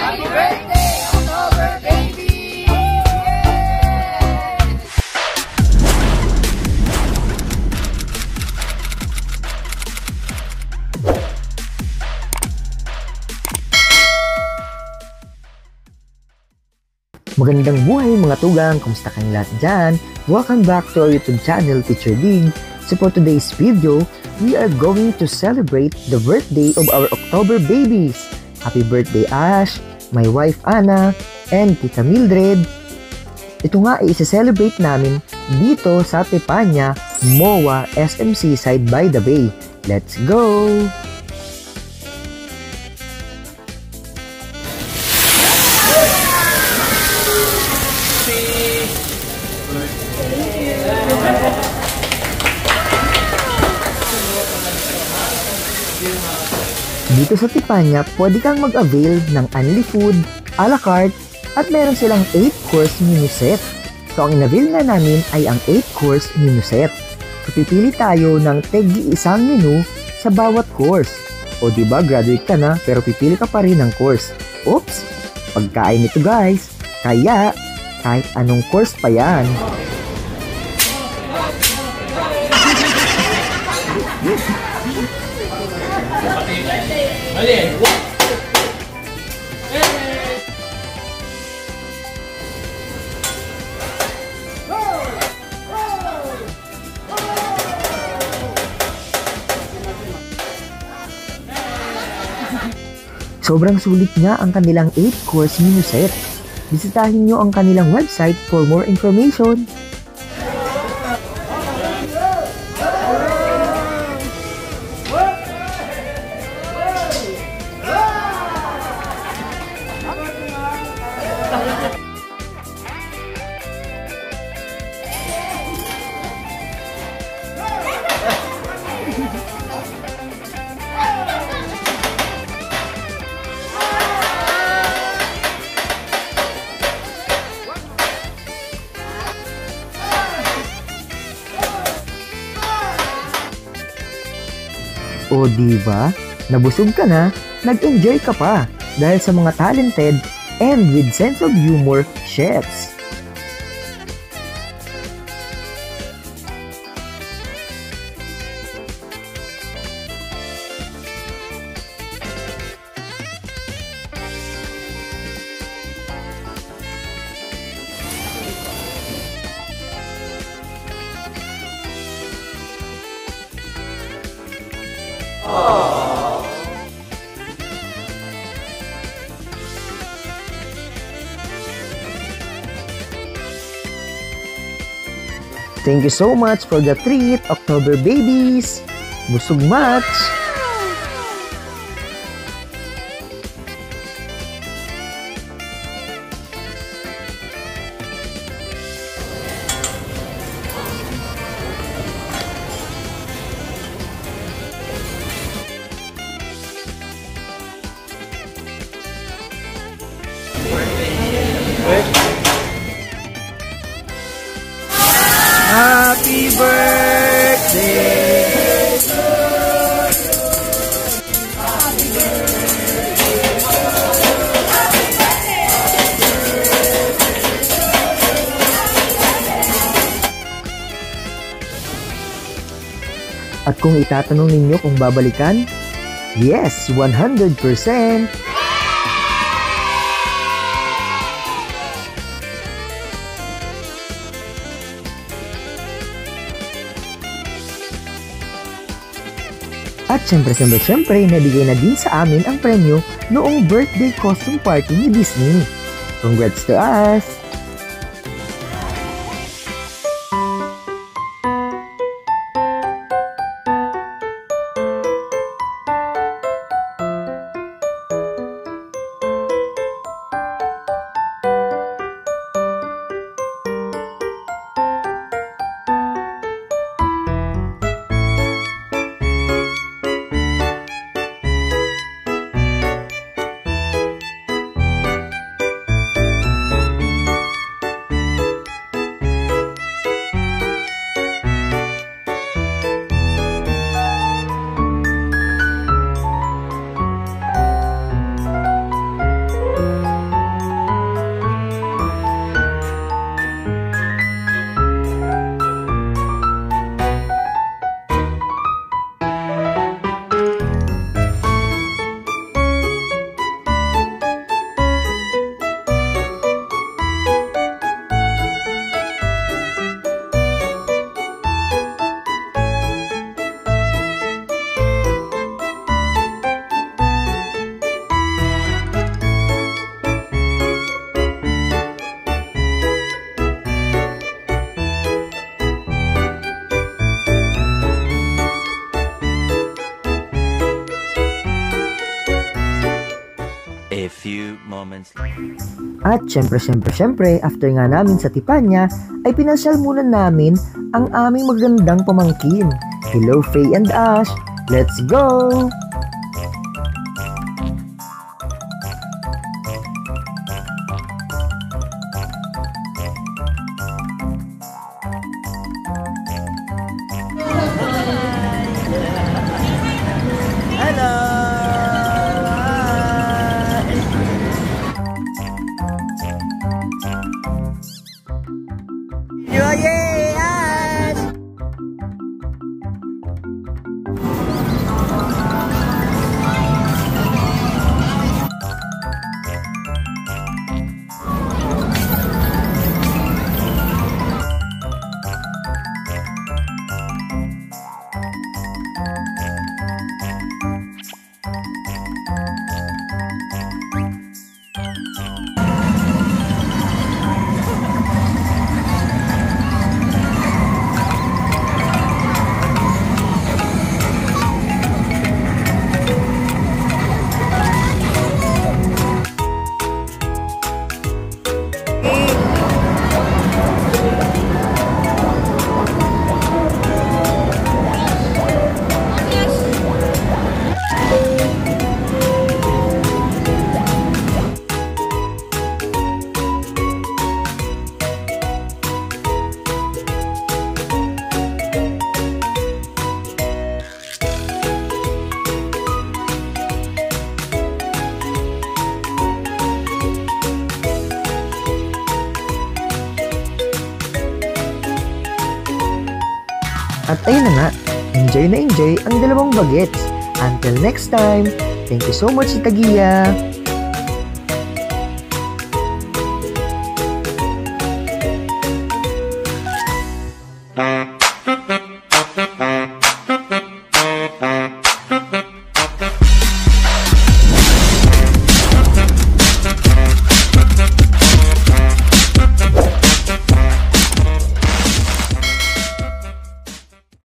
Happy birthday, October baby! Magandang buhay mga tugang! Kumusta kayong lahat dyan? Welcome back to our YouTube channel, Teacher Dig. So for today's video, we are going to celebrate the birthday of our October babies. Happy birthday Ashe, my wife Anna, and Tita Mildred. Ito nga ay isa-celebrate namin dito sa Teppanya, MOA, SM Seaside by the Bay. Let's go! Dito sa Teppanya, pwede kang mag-avail ng unli food, a la carte, at meron silang 8-course menu set. So ang in-avail nga namin ay ang 8-course menu set. So pipili tayo ng tegi-isang menu sa bawat course. O diba, graduate ka na pero pipili ka pa rin ng course. Oops! Pagkain nito guys, kaya kahit anong course pa yan. Sobrang sulit nga ang kanilang 8-course menu set. Bisitahin nyo ang kanilang website for more information. O diba, nabusog ka na, nag-enjoy ka pa dahil sa mga talented and with sense of humor chefs. Thank you so much for the treat, October babies! Busog much! Happy birthday! At kung itatanong ninyo kung babalikan, yes, 100%! At syempre, nabigay na din sa amin ang premyo noong birthday costume party ni Disney. Congrats to us! few moments later. At syempre, after nga namin sa Teppanya, ay pinasyal muna namin ang aming magandang pamangkin. Hello, Faye and Ashe! Let's go! At ayun na nga, enjoy na enjoy ang dalawang bagets. Until next time, thank you so much, Tita Gia!